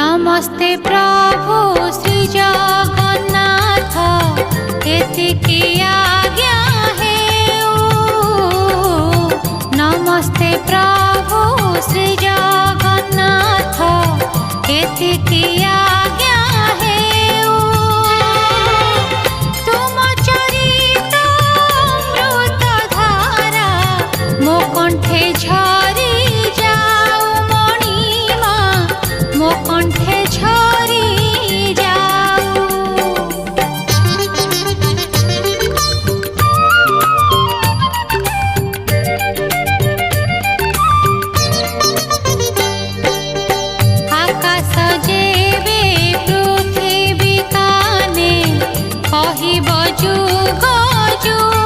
नमस्ते प्रभु श्री जगन्नाथ एतिकी आज्ञा हेउ। नमस्ते प्रभु श्री जगन्नाथ एतिकी आज्ञा हेउ। तुम चरित अमृत धारा मो कंठे झरी जाऊ मणिमा मो कंठे झरी जाऊ। आकाश जेबे पृथ्वी काने कहिब जुग जुग